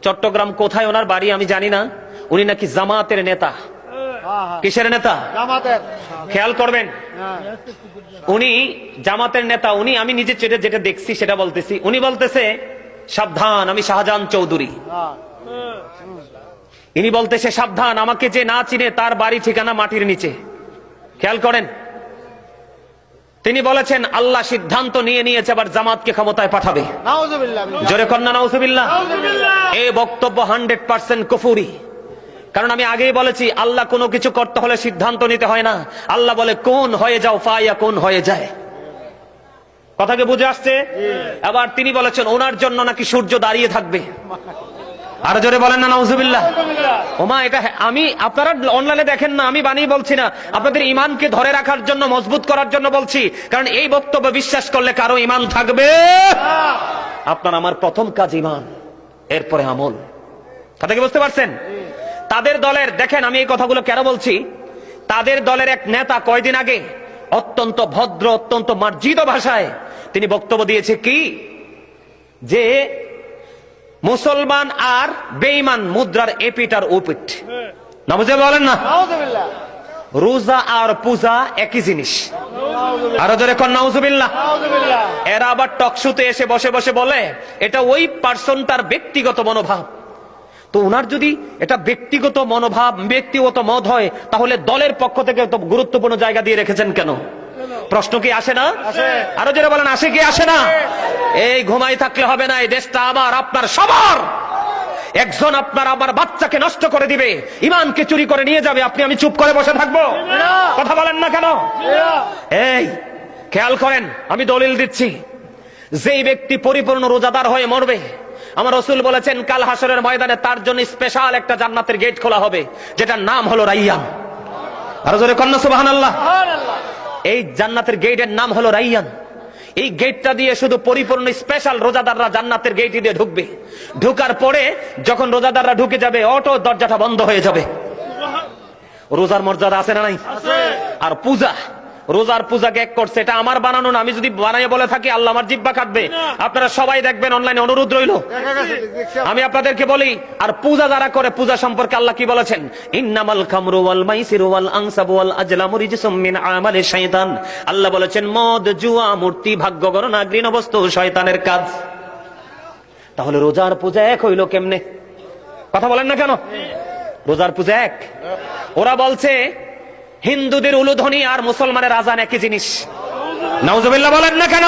চট্টগ্রাম কোথায় ওনার বাড়ি আমি জানি না, উনি নাকি জামাতের নেতা। কিসের নেতা? জামাতের। খেয়াল করবেন, উনি জামাতের নেতা। উনি, আমি নিজে যেটা দেখছি সেটা বলতেছি, উনি বলতেছে সাবধান আমি শাহজাহান চৌধুরী। ইনি বলতেছে সাবধান আমাকে যে না চিনে তার বাড়ি ঠিকানা মাটির নিচে। খেয়াল করেন, তিনি বলেছেন আল্লাহ সিদ্ধান্ত নিয়ে নিয়েছে আবার জামাতকে ক্ষমতায় পাঠাবে। নাউজুবিল্লাহ। জোরে কন্যা নাউজুবিল্লাহ। এই বক্তব্য 100% কুফরি। কারণ আমি আগেই বলেছি আল্লাহ কোনো কিছু করতে হলে সিদ্ধান্ত নিতে হয় না, আল্লাহ বলে কোন হয়ে যাও, ফায়াকুন হয়ে যায়। কথাকে বুঝে আসছে? আবার তিনি বলেছেন ওনার জন্য নাকি সূর্য দাঁড়িয়ে থাকবে। আর জোরে বলেন না নাউজুবিল্লাহ। ওমা, এটা আমি, আপনারা অনলাইনে দেখেন না, আমি বানিয়ে বলছি না, আপনাদের ইমানকে ধরে রাখার জন্য, মজবুত করার জন্য বলছি। কারণ এই বক্তব্য বিশ্বাস করলে কারো ইমান থাকবে। আপনার আমার প্রথম কাজ ইমান, এরপরে আমল। কথা কি বুঝতে পারছেন? তাদের দলের, দেখেন আমি এই কথাগুলো কেন বলছি, তাদের দলের এক নেতা কয়দিন আগে অত্যন্ত ভদ্র, অত্যন্ত মার্জিত ভাষায় তিনি বক্তব্য দিয়েছে কি, যে মুসলমান আর বেঈমান মুদ্রার এপিট আর ওপিট। নামাজে বলেন না, নাউজুবিল্লাহ। রোজা আর পূজা একই জিনিস। আরো জোরে কোন নাউজুবিল্লাহ। নাউজুবিল্লাহ। এরা আবার টকশোতে এসে বসে বসে বলে এটা ওই পার্সনটার ব্যক্তিগত মনোভাব। তো ওনার যদি এটা ব্যক্তিগত মনোভাব, ব্যক্তিগত মত হয়, তাহলে দলের পক্ষ থেকে তো গুরুত্বপূর্ণ জায়গা দিয়ে রেখেছেন কেন? প্রশ্ন কি আসে না? আরো যারা বলেন আসে কি আসে না? এই ঘুমাই থাকলে হবে না, এই দেশটা আমার আপনার সবার। একজন আপনার আমার বাচ্চাকে নষ্ট করে দিবে, ইমানকে চুরি করে নিয়ে যাবে, আপনি আমি চুপ করে বসে থাকবো? কথা বলেন না কেন? এই খেয়াল করেন, আমি দলিল দিচ্ছি, যেই ব্যক্তি পরিপূর্ণ রোজাদার হয়ে মরবে, আমার রাসূল বলেছেন কাল হাসরের ময়দানে তার জন্য স্পেশাল একটা জান্নাতের গেট খোলা হবে, যেটার নাম হলো রাইয়ান। আরো জোরে কন্যা সুবহানাল্লাহ। এই জান্নাতের গেটের নাম হলো রাইয়ান। এই গেটটা দিয়ে শুধু পরিপূর্ণ স্পেশাল রোজাদাররা জান্নাতের গেট দিয়ে ঢুকবে। ঢুকার পরে যখন রোজাদাররা ঢুকে যাবে, অটো দরজাটা বন্ধ হয়ে যাবে। রোজার মর্যাদা আছে না নাই? আর পূজা, রোজার পূজাকে এক করছে, এটা আমার বানানো না। আমি যদি বানাই বলে থাকি আল্লাহ আমার জিহ্বা কাটবে। আপনারা সবাই দেখবেন, অনলাইনে অনুরোধ রইল, আমি আপনাদেরকে বলি। আর পূজা যারা করে, পূজা সম্পর্কে আল্লাহ কি বলেছেন? ইন্নামাল খামরু ওয়াল মাইসিরু ওয়াল আনসাবু ওয়াল আজলামু রিজসুম মিন আমালি শাইতান। আল্লাহ বলেছেন মদ, জুয়া, মূর্তি, ভাগ্য গণনা, ঘৃণ্য বস্তু শয়তানের কাজ। তাহলে রোজার পূজা এক হইল কেমনে? কথা বলেন না কেন? রোজার পূজা এক। ওরা বলছে হিন্দুদের উলুধ্বনি আর মুসলমানের আজান একই জিনিস। নাউজুবিল্লাহ বলেন না কেন?